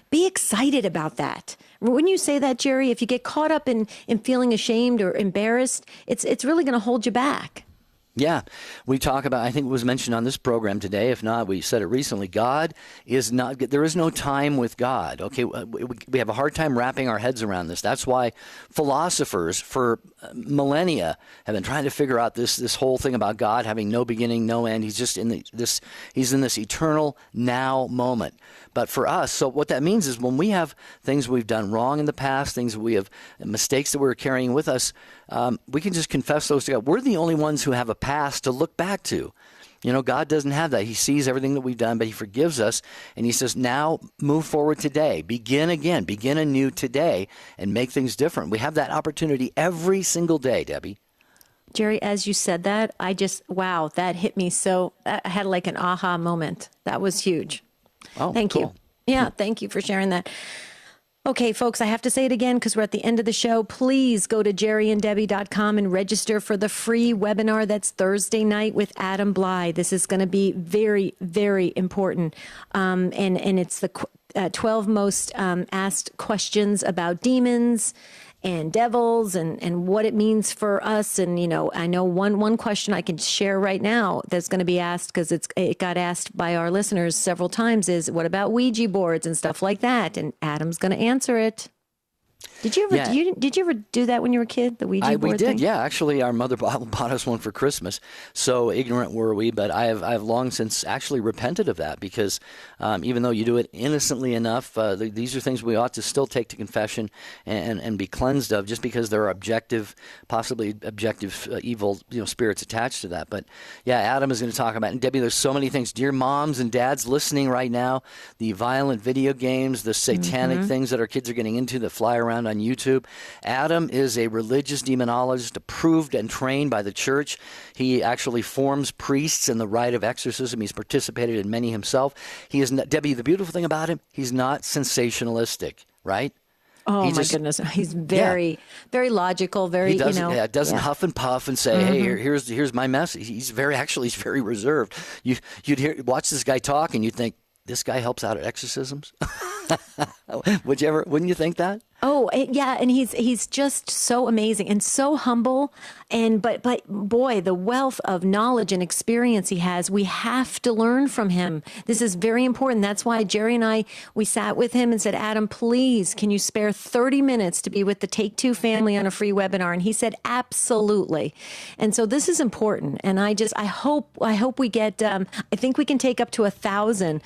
B: be excited about that. Wouldn't you say that, Jerry? If you get caught up in feeling ashamed or embarrassed, it's really going to hold you back.
C: Yeah, we talk about, I think it was mentioned on this program today, if not, we said it recently, there is no time with God. Okay, we have a hard time wrapping our heads around this. That's why philosophers for millennia have been trying to figure out this whole thing about God having no beginning, no end. He's just in this eternal now moment. But for us, so what that means is when we have things we've done wrong in the past, things we have, mistakes that we're carrying with us, we can just confess those to God. We're the only ones who have a past to look back to. God doesn't have that. He sees everything that we've done, but he forgives us. And he says, now move forward today. Begin again. Begin anew today and make things different. We have that opportunity every single day, Debbie.
B: Jerry, as you said that, wow, that hit me. So I had like an aha moment. That was huge.
C: Oh,
B: thank
C: cool.
B: you. Yeah, thank you for sharing that. Okay, folks, I have to say it again because we're at the end of the show. Please go to jerryanddebbie.com and register for the free webinar that's Thursday night with Adam Bly. This is going to be very, very important. And it's the 12 most asked questions about demons and devils and what it means for us. And, I know one question I can share right now that's going to be asked, because it got asked by our listeners several times, is what about Ouija boards and stuff like that? And Adam's going to answer it. Did you ever do that when you were a kid, the Ouija board
C: we did,
B: thing?
C: yeah. Actually, our mother bought us one for Christmas. So ignorant were we, but I've long since actually repented of that, because even though you do it innocently enough, these are things we ought to still take to confession and be cleansed of, just because there are possibly objective evil spirits attached to that. But yeah, Adam is going to talk about it. And Debbie, there's so many things. Dear moms and dads listening right now, the violent video games, the satanic things that our kids are getting into that fly around on YouTube. Adam is a religious demonologist, approved and trained by the church. He actually forms priests in the rite of exorcism. He's participated in many himself. He is not, Debbie, the beautiful thing about him, he's not sensationalistic, right?
B: Oh, my goodness. He's very, very logical, very,
C: doesn't huff and puff and say, hey, here's my message. He's very reserved. You'd watch this guy talk and you'd think, this guy helps out at exorcisms? Wouldn't you think that?
B: Oh, yeah, and he's just so amazing and so humble, but boy, the wealth of knowledge and experience he has, we have to learn from him. This is very important. That's why Jerry and we sat with him and said, Adam, please, can you spare 30 minutes to be with the Take Two family on a free webinar? And he said, absolutely. And so this is important. And I hope we get, I think we can take up to 1,000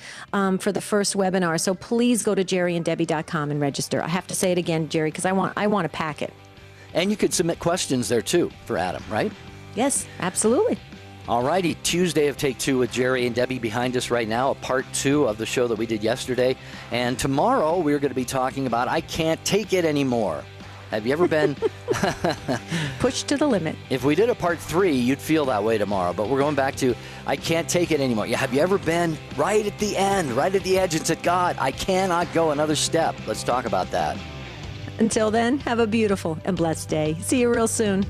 B: for the first webinar. So please go to jerryanddebbie.com and register. I have to say it again, Jerry, because I want to pack it.
C: And you could submit questions there too for Adam, right?
B: Yes, absolutely.
C: All righty, Tuesday of Take Two with Jerry and Debbie behind us right now, a part 2 of the show that we did yesterday. And tomorrow we're going to be talking about I Can't Take It Anymore. Have you ever been
B: pushed to the limit?
C: If we did a part 3, you'd feel that way tomorrow. But we're going back to, I can't take it anymore. Yeah, have you ever been right at the end, right at the edge and said, God, I cannot go another step? Let's talk about that.
B: Until then, have a beautiful and blessed day. See you real soon.